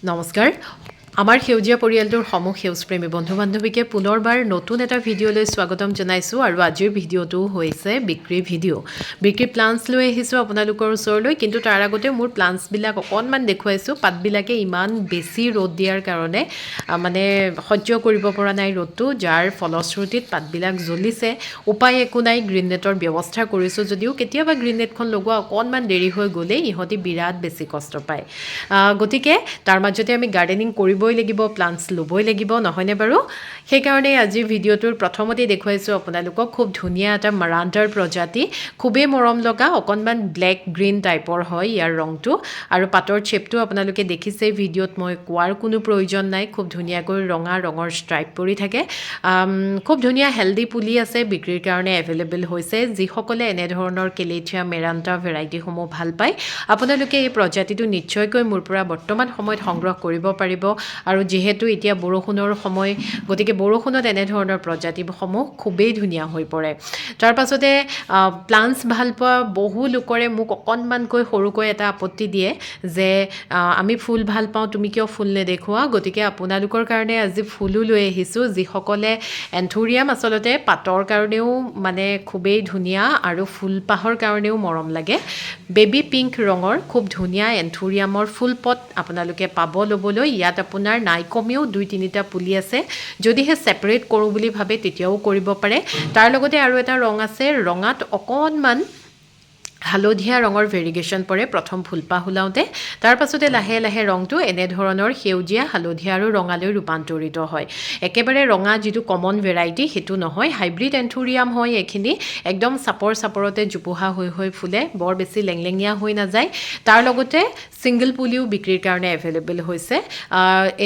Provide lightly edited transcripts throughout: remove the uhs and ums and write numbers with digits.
নমস্কাৰ আমাৰ সেউজীয়া পৰিয়ালটোৰ সমূহ সেউজপ্ৰেমী বন্ধু বান্ধৱীকে পুনৰবাৰ নতুন এটা ভিডিঅ'লৈ স্বাগতম জনাইছোঁ আৰু আজিৰ ভিডিঅ'টো হৈছে বিক্ৰী ভিডিঅ' বিক্ৰী প্লান্টছ লৈ আহিছোঁ আপোনালোকৰ ওচৰলৈ কিন্তু তাৰ আগতে মোৰ প্লান্টছবিলাক অকণমান দেখুৱাইছোঁ পাতবিলাকে ইমান বেছি ৰ'দ দিয়াৰ কাৰণে মানে সহ্য কৰিব পৰা নাই ৰ'দটো যাৰ ফলশ্ৰুতিত পাতবিলাক জ্বলিছে উপায় একো নাই গ্ৰীণ নেটৰ ব্যৱস্থা কৰিছোঁ যদিও কেতিয়াবা গ্ৰীণ নেটখন লগোৱা অকণমান দেৰি হৈ গ'লে ইহঁতি বিৰাট বেছি কষ্ট পায় গতিকে তাৰ মাজতে আমি গাৰ্ডেনিং কৰিবই লাগিব প্লান্টছ ল'বই লাগিব নহয়নে বাৰু সেইকাৰণে আজি ভিডিঅ'টোৰ প্ৰথমতেই দেখুৱাইছোঁ আপোনালোকক খুব ধুনীয়া এটা মাৰাণ্টাৰ প্ৰজাতি খুবেই মৰম লগা অকণমান ব্লেক গ্ৰীণ টাইপৰ হয় ইয়াৰ ৰংটো আৰু পাতৰ শ্বেপটো আপোনালোকে দেখিছেই ভিডিঅ'ত মই কোৱাৰ কোনো প্ৰয়োজন নাই খুব ধুনীয়াকৈ ৰঙা ৰঙৰ ষ্ট্ৰাইপ পৰি থাকে খুব ধুনীয়া হেল্ডি পুলি আছে বিক্ৰীৰ কাৰণে এভেইলেবল হৈছে যিসকলে এনেধৰণৰ কেলেথিয়া মেৰাণ্টা ভেৰাইটিসমূহ ভাল পায় আপোনালোকে এই প্ৰজাতিটো নিশ্চয়কৈ মোৰ পৰা বৰ্তমান সময়ত সংগ্ৰহ কৰিব পাৰিব আৰু যিহেতু এতিয়া বৰষুণৰ সময় গতিকে বৰষুণত এনেধৰণৰ প্ৰজাতিসমূহ খুবেই ধুনীয়া হৈ পৰে তাৰ পাছতে প্লান্টছ ভাল পোৱা বহু লোকৰে মোক অকণমানকৈ সৰুকৈ এটা আপত্তি দিয়ে যে আমি ফুল ভাল পাওঁ তুমি কিয় ফুল নেদেখুওৱা গতিকে আপোনালোকৰ কাৰণে আজি ফুলো লৈ আহিছোঁ যিসকলে এন্থুৰিয়াম আচলতে পাতৰ কাৰণেও মানে খুবেই ধুনীয়া আৰু ফুলপাহৰ কাৰণেও মৰম লাগে বেবী পিংক ৰঙৰ খুব ধুনীয়া এন্থুৰিয়ামৰ ফুল পট আপোনালোকে পাব ল'বলৈ ইয়াত আপোনাৰ নাই কমেও 2-3টা পুলি আছে যদিহে ছেপাৰেট কৰোঁ বুলি ভাবে তেতিয়াও কৰিব পাৰে তাৰ লগতে আৰু এটা ৰং আছে ৰঙাত অকণমান হালধীয়া ৰঙৰ ভেৰিগেশ্যন পৰে প্ৰথম ফুলপাহ ওলাওঁতে তাৰ পাছতে লাহে লাহে ৰংটো এনেধৰণৰ সেউজীয়া হালধীয়া আৰু ৰঙালৈ ৰূপান্তৰিত হয় একেবাৰে ৰঙা যিটো কমন ভেৰাইটি সেইটো নহয় হাইব্ৰিড এন্থুৰিয়াম হয় এইখিনি একদম চাপৰতে জোপোহা হৈ ফুলে বৰ বেছি লেংলেঙীয়া হৈ নাযায় তাৰ লগতে ছিংগল পুলিও বিক্ৰীৰ কাৰণে এভেইলেবল হৈছে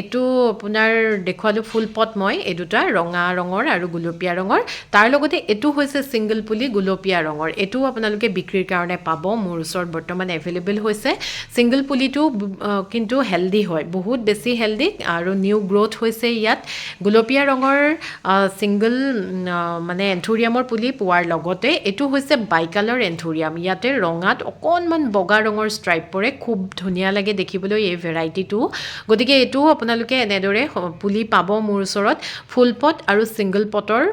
এইটো আপোনাৰ দেখুৱালোঁ ফুল পট মই এই দুটা ৰঙা ৰঙৰ আৰু গুলপীয়া ৰঙৰ তাৰ লগতে এইটো হৈছে ছিংগল পুলি গুলপীয়া ৰঙৰ এইটোও আপোনালোকে বিক্ৰীৰ কাৰণে পাব মোৰ ওচৰত বৰ্তমান এভেইলেবল হৈছে ছিংগল পুলিটো কিন্তু হেল্ডি হয় বহুত বেছি হেল্ডি আৰু নিউ গ্ৰোথ হৈছে ইয়াত গুলপীয়া ৰঙৰ ছিংগল মানে এন্থুৰিয়ামৰ পুলি পোৱাৰ লগতে এইটো হৈছে বাইকালাৰ এন্থুৰিয়াম ইয়াতে ৰঙাত অকণমান বগা ৰঙৰ ষ্ট্ৰাইপ পৰে খুব ধুনীয়া লাগে দেখিবলৈ এই ভেৰাইটিটো গতিকে এইটোও আপোনালোকে এনেদৰে পুলি পাব মোৰ ওচৰত ফুল পট আৰু ছিংগল পটৰ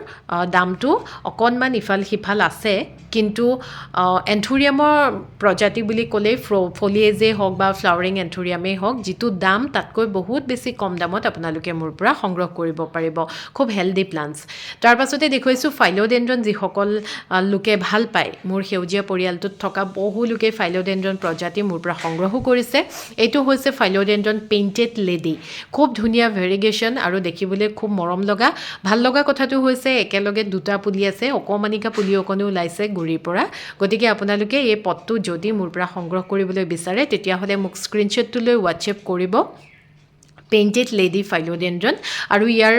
দামটো অকণমান ইফাল সিফাল আছে কিন্তু এন্থুৰিয়ামৰ প্ৰজাতি বুলি ক'লেই ফলিয়েজেই হওক বা ফ্লাৱাৰিং এন্থুৰিয়ামেই হওক যিটো দাম তাতকৈ বহুত বেছি কম দামত আপোনালোকে মোৰ পৰা সংগ্ৰহ কৰিব পাৰিব খুব হেল্ডি প্লান্টছ তাৰ পাছতে দেখুৱাইছোঁ ফাইল'ডেণ্ড্ৰন যিসকল লোকে ভাল পায় মোৰ সেউজীয়া পৰিয়ালটোত থকা বহু লোকে ফাইল'ডেণ্ড্ৰন প্ৰজাতি মোৰ পৰা সংগ্ৰহো কৰিছে এইটো হৈছে ফাইল'ডেণ্ড্ৰন পেইণ্টেড লেডি খুব ধুনীয়া ভেৰিগেশ্যন আৰু দেখিবলৈ খুব মৰম লগা ভাল লগা কথাটো হৈছে একেলগে দুটা পুলি আছে অকণমানিকা পুলি অকণো ওলাইছে গুৰিৰ পৰা গতিকে আপোনালোকে এই পটটো যদি মোৰ পৰা সংগ্ৰহ কৰিবলৈ বিচাৰে তেতিয়াহ'লে মোক স্ক্ৰীনশ্বটটো লৈ হোৱাটছএপ কৰিব পেইণ্টেড লেডি ফাইল'ডেণ্ড্ৰন আৰু ইয়াৰ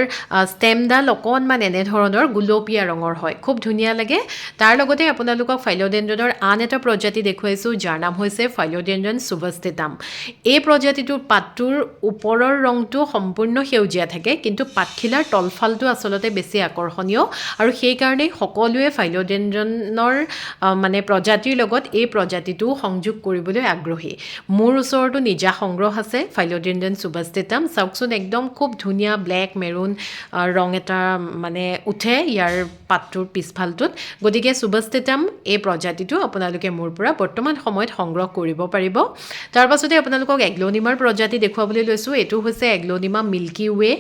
ষ্টেমডাল অকণমান এনেধৰণৰ গুলপীয়া ৰঙৰ হয় খুব ধুনীয়া লাগে তাৰ লগতে আপোনালোকক ফাইল'ডেণ্ড্ৰনৰ আন এটা প্ৰজাতি দেখুৱাইছোঁ যাৰ নাম হৈছে ফাইল'ডেণ্ড্ৰন সুভাষ্টিটাম এই প্ৰজাতিটোৰ পাতটোৰ ওপৰৰ ৰংটো সম্পূৰ্ণ সেউজীয়া থাকে কিন্তু পাতখিলাৰ তলফালটো আচলতে বেছি আকৰ্ষণীয় আৰু সেইকাৰণেই সকলোৱে ফাইল'ডেণ্ড্ৰনৰ মানে প্ৰজাতিৰ লগত এই প্ৰজাতিটো সংযোগ কৰিবলৈ আগ্ৰহী মোৰ ওচৰতো নিজা সংগ্ৰহ আছে ফাইল'ডেণ্ড্ৰন সুভাষ্টিটাম চাওকচোন একদম খুব ধুনীয়া ব্লেক মেৰুন ৰং এটা মানে উঠে ইয়াৰ পাতটোৰ পিছফালটোত গতিকে সুভাষ্টিটাম এই প্ৰজাতিটো আপোনালোকে মোৰ পৰা বৰ্তমান সময়ত সংগ্ৰহ কৰিব পাৰিব তাৰ পাছতে আপোনালোকক এগ্ল'নিমাৰ প্ৰজাতি দেখুৱাবলৈ লৈছোঁ এইটো হৈছে এগ্ল'নিমা মিল্কি ৱে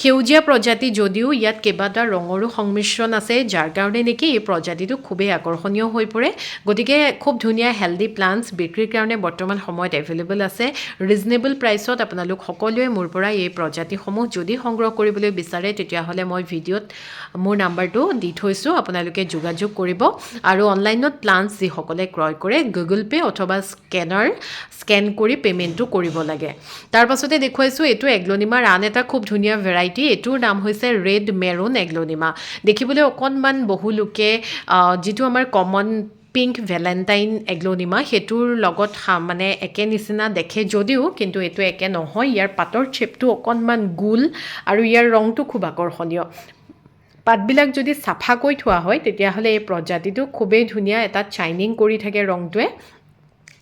সেউজীয়া প্ৰজাতি যদিও ইয়াত কেইবাটা ৰঙৰো সংমিশ্ৰণ আছে যাৰ কাৰণে নেকি এই প্ৰজাতিটো খুবেই আকৰ্ষণীয় হৈ পৰে গতিকে খুব ধুনীয়া হেল্ডি প্লান্টছ বিক্ৰীৰ কাৰণে বৰ্তমান সময়ত এভেইলেবল আছে ৰিজনেবল প্ৰাইচত আপোনালোক সকলোৱে মোৰ পৰা এই প্ৰজাতিসমূহ যদি সংগ্ৰহ কৰিবলৈ বিচাৰে তেতিয়াহ'লে মই ভিডিঅ'ত মোৰ নাম্বাৰটো দি থৈছোঁ আপোনালোকে যোগাযোগ কৰিব আৰু অনলাইনত প্লান্টছ যিসকলে ক্ৰয় কৰে গুগল পে' অথবা স্কেন কৰি পে'মেণ্টটো কৰিব লাগে তাৰ পাছতে দেখুৱাইছোঁ এইটো এগ্ল'নিমাৰ আন এটা খুব ধুনীয়া ভেৰাইটি এইটোৰ নাম হৈছে ৰেড মেৰুন এগ্ল'নিমা দেখিবলৈ অকণমান বহু লোকে যিটো আমাৰ কমন পিংক ভেলেণ্টাইন এগ্ল'নিমা সেইটোৰ লগত মানে একে নিচিনা দেখে যদিও কিন্তু এইটো একে নহয় ইয়াৰ পাতৰ শ্বেপটো অকণমান গোল আৰু ইয়াৰ ৰংটো খুব আকৰ্ষণীয় পাতবিলাক যদি চাফাকৈ থোৱা হয় তেতিয়াহ'লে এই প্ৰজাতিটো খুবেই ধুনীয়া এটা শ্বাইনিং কৰি থাকে ৰংটোৱে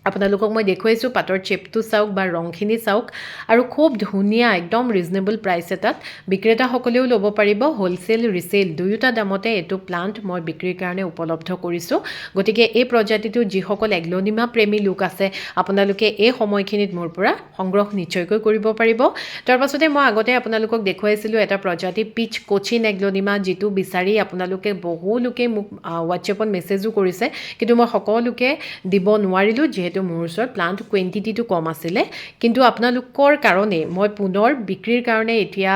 আপোনালোকক মই দেখুৱাইছোঁ পাতৰ চেপটো চাওক বা ৰংখিনি চাওক আৰু খুব ধুনীয়া একদম ৰিজনেবল প্ৰাইচ এটাত বিক্ৰেতাসকলেও ল'ব পাৰিব হোলচেল ৰিচেল দুয়োটা দামতে এইটো প্লাণ্ট মই বিক্ৰীৰ কাৰণে উপলব্ধ কৰিছোঁ গতিকে এই প্ৰজাতিটো যিসকল এগ্লনিমা প্ৰেমী লোক আছে আপোনালোকে এই সময়খিনিত মোৰ পৰা সংগ্ৰহ নিশ্চয়কৈ কৰিব পাৰিব তাৰ পাছতে মই আগতে আপোনালোকক দেখুৱাইছিলোঁ এটা প্ৰজাতি পিচ কোচিন এগ্লনিমা যিটো বিচাৰি আপোনালোকে বহু লোকে মোক হোৱাটছএপত মেছেজো কৰিছে কিন্তু মই সকলোকে দিব নোৱাৰিলোঁ যিহেতু মোৰ ওচৰত প্লাণ্ট কুৱেণ্টিটিটো কম আছিলে কিন্তু আপোনালোকৰ কাৰণে মই পুনৰ বিক্ৰীৰ কাৰণে এতিয়া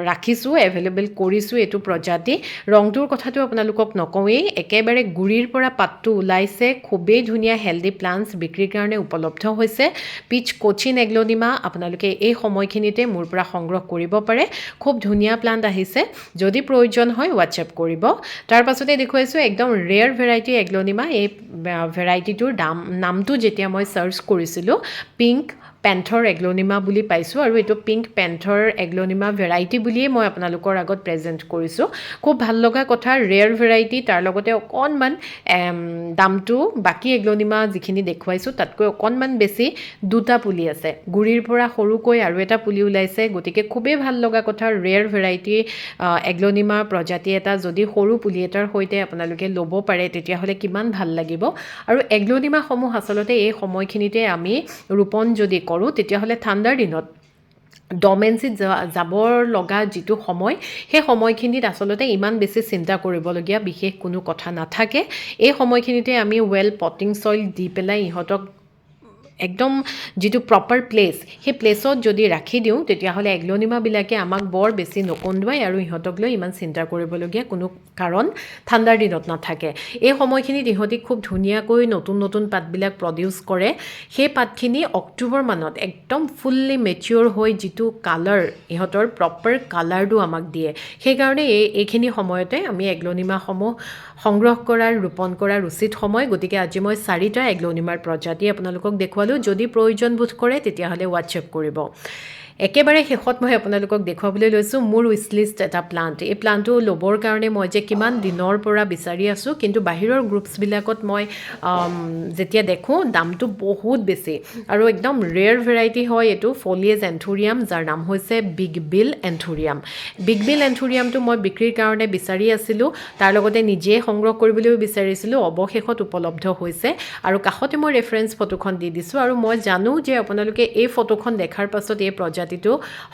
ৰাখিছোঁ এভেইলেবল কৰিছোঁ এইটো প্ৰজাতি ৰংটোৰ কথাটো আপোনালোকক নকওঁৱেই একেবাৰে গুৰিৰ পৰা পাতটো ওলাইছে খুবেই ধুনীয়া হেল্ডি প্লাণ্টছ বিক্ৰীৰ কাৰণে উপলব্ধ হৈছে পিচ কোচিন এগ্লনিমা আপোনালোকে এই সময়খিনিতে মোৰ পৰা সংগ্ৰহ কৰিব পাৰে খুব ধুনীয়া প্লাণ্ট আহিছে যদি প্ৰয়োজন হয় হোৱাটছএপ কৰিব তাৰ পাছতে দেখুৱাইছোঁ একদম ৰেয়াৰ ভেৰাইটি এগ্লনিমা এই ভেৰাইটিটোৰ নামটো যেতিয়া মই চাৰ্চ কৰিছিলোঁ পিংক পেন্থৰ এগ্লনিমা বুলি পাইছোঁ আৰু এইটো পিংক পেন্থৰ এগ্লনিমা ভেৰাইটি বুলিয়ে মই আপোনালোকৰ আগত প্ৰেজেণ্ট কৰিছোঁ খুব ভাল লগা কথা ৰেয়াৰ ভেৰাইটি তাৰ লগতে অকণমান দামটো বাকী এগ্লনিমা যিখিনি দেখুৱাইছোঁ তাতকৈ অকণমান বেছি দুটা পুলি আছে গুৰিৰ পৰা সৰুকৈ আৰু এটা পুলি ওলাইছে গতিকে খুবেই ভাল লগা কথা ৰেয়াৰ ভেৰাইটি এগ্লনিমা প্ৰজাতি এটা যদি সৰু পুলি এটাৰ সৈতে আপোনালোকে ল'ব পাৰে তেতিয়াহ'লে কিমান ভাল লাগিব আৰু এগ্লনিমাসমূহ আচলতে এই সময়খিনিতে আমি ৰোপণ যদি কৰোঁ তেতিয়াহ'লে ঠাণ্ডাৰ দিনত ডমেঞ্চিত যাবৰ লগা যিটো সময় সেই সময়খিনিত আচলতে ইমান বেছি চিন্তা কৰিবলগীয়া বিশেষ কোনো কথা নাথাকে এই সময়খিনিতে আমি ৱেল পটিং চইল দি পেলাই ইহঁতক একদম যিটো প্ৰপাৰ প্লেচ সেই প্লেচত যদি ৰাখি দিওঁ তেতিয়াহ'লে এগ্লনিমাবিলাকে আমাক বৰ বেছি নকন্দুৱাই আৰু ইহঁতক লৈ ইমান চিন্তা কৰিবলগীয়া কোনো কাৰণ ঠাণ্ডাৰ দিনত নাথাকে এই সময়খিনিত ইহঁতি খুব ধুনীয়াকৈ নতুন নতুন পাতবিলাক প্ৰডিউচ কৰে সেই পাতখিনি অক্টোবৰ মানত একদম ফুল্লি মেচিয়ৰ হৈ যিটো কালাৰ ইহঁতৰ প্ৰপাৰ কালাৰটো আমাক দিয়ে সেইকাৰণে এইখিনি সময়তে আমি এগ্লনিমাসমূহ সংগ্ৰহ কৰাৰ ৰোপণ কৰাৰ উচিত সময় গতিকে আজি মই 4টা এগ্লনিমাৰ প্ৰজাতি আপোনালোকক দেখুৱালোঁ যদি প্ৰয়োজন বোধ কৰে তেতিয়াহ'লে হোৱাটছএপ কৰিব একেবাৰে শেষত মই আপোনালোকক দেখুৱাবলৈ লৈছোঁ মোৰ উইচ লিষ্ট এটা প্লাণ্ট এই প্লাণ্টটো ল'বৰ কাৰণে মই যে কিমান দিনৰ পৰা বিচাৰি আছোঁ কিন্তু বাহিৰৰ গ্ৰুপছবিলাকত মই যেতিয়া দেখোঁ দামটো বহুত বেছি আৰু একদম ৰেয়াৰ ভেৰাইটি হয় এইটো ফলিয়েজ এন্থুৰিয়াম যাৰ নাম হৈছে বিগ বিল এন্থুৰিয়াম বিগ বিল এন্থুৰিয়ামটো মই বিক্ৰীৰ কাৰণে বিচাৰি আছিলোঁ তাৰ লগতে নিজে সংগ্ৰহ কৰিবলৈও বিচাৰিছিলোঁ অৱশেষত উপলব্ধ হৈছে আৰু কাষতে মই ৰেফাৰেঞ্চ ফটোখন দি দিছোঁ আৰু মই জানো যে আপোনালোকে এই ফটোখন দেখাৰ পাছত এই প্ৰজাতিটো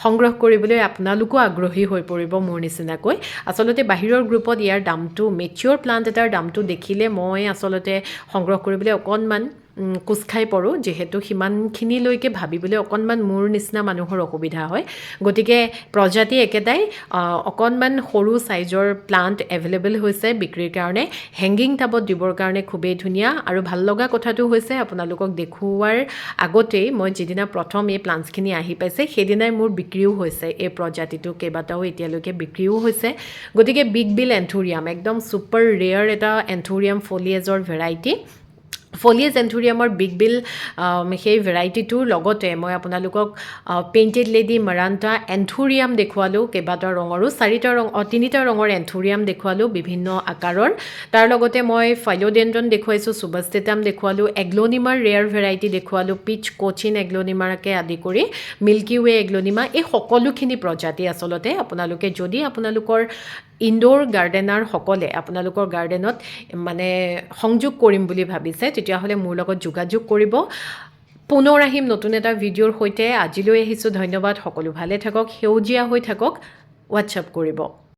সংগ্ৰহ কৰিবলৈ আপোনালোকো আগ্ৰহী হৈ পৰিব মোৰ নিচিনাকৈ আচলতে বাহিৰৰ গ্ৰুপত ইয়াৰ দামটো মেচিয়ৰ প্লাণ্ট এটাৰ দামটো দেখিলে মই আচলতে সংগ্ৰহ কৰিবলৈ অকণমান কোচ খাই পৰোঁ যিহেতু সিমানখিনিলৈকে ভাবিবলৈ অকণমান মোৰ নিচিনা মানুহৰ অসুবিধা হয় গতিকে প্ৰজাতি একেটাই অকণমান সৰু চাইজৰ প্লাণ্ট এভেইলেবল হৈছে বিক্ৰীৰ কাৰণে হেংগিং টাবত দিবৰ কাৰণে খুবেই ধুনীয়া আৰু ভাল লগা কথাটো হৈছে আপোনালোকক দেখুওৱাৰ আগতেই মই যিদিনা প্ৰথম এই প্লাণ্টছখিনি আহি পাইছে সেইদিনাই মোৰ বিক্ৰীও হৈছে এই প্ৰজাতিটো কেইবাটাও এতিয়ালৈকে বিক্ৰীও হৈছে গতিকে বিগ বিল এন্থুৰিয়াম একদম ছুপাৰ ৰেয়াৰ এটা এন্থুৰিয়াম ফলিয়েজৰ ভেৰাইটি ফলিয়েজ এন্থুৰিয়ামৰ বিগ বিল সেই ভেৰাইটিটোৰ লগতে মই আপোনালোকক পেইণ্টেড লেডি মাৰাণ্টা এন্থুৰিয়াম দেখুৱালোঁ কেইবাটা ৰঙৰো 3টা ৰঙৰ এন্থুৰিয়াম দেখুৱালোঁ বিভিন্ন আকাৰৰ তাৰ লগতে মই ফাইলোডেণ্ড্ৰন দেখুৱাইছোঁ সুবাষ্টেটাম দেখুৱালোঁ এগ্লনিমাৰ ৰেয়াৰ ভেৰাইটি দেখুৱালোঁ পিচ কোচিন এগ্লনিমাৰকে আদি কৰি মিল্কি ৱে এগ্লনিমা এই সকলোখিনি প্ৰজাতি আচলতে আপোনালোকে যদি আপোনালোকৰ ইনডোৰ গাৰ্ডেনাৰসকলে আপোনালোকৰ গাৰ্ডেনত মানে সংযোগ কৰিম বুলি ভাবিছে তেতিয়াহ'লে মোৰ লগত যোগাযোগ কৰিব পুনৰ আহিম নতুন এটা ভিডিঅ'ৰ সৈতে আজিলৈ আহিছোঁ ধন্যবাদ সকলো ভালে থাকক সেউজীয়া হৈ থাকক হোৱাটছআপ কৰিব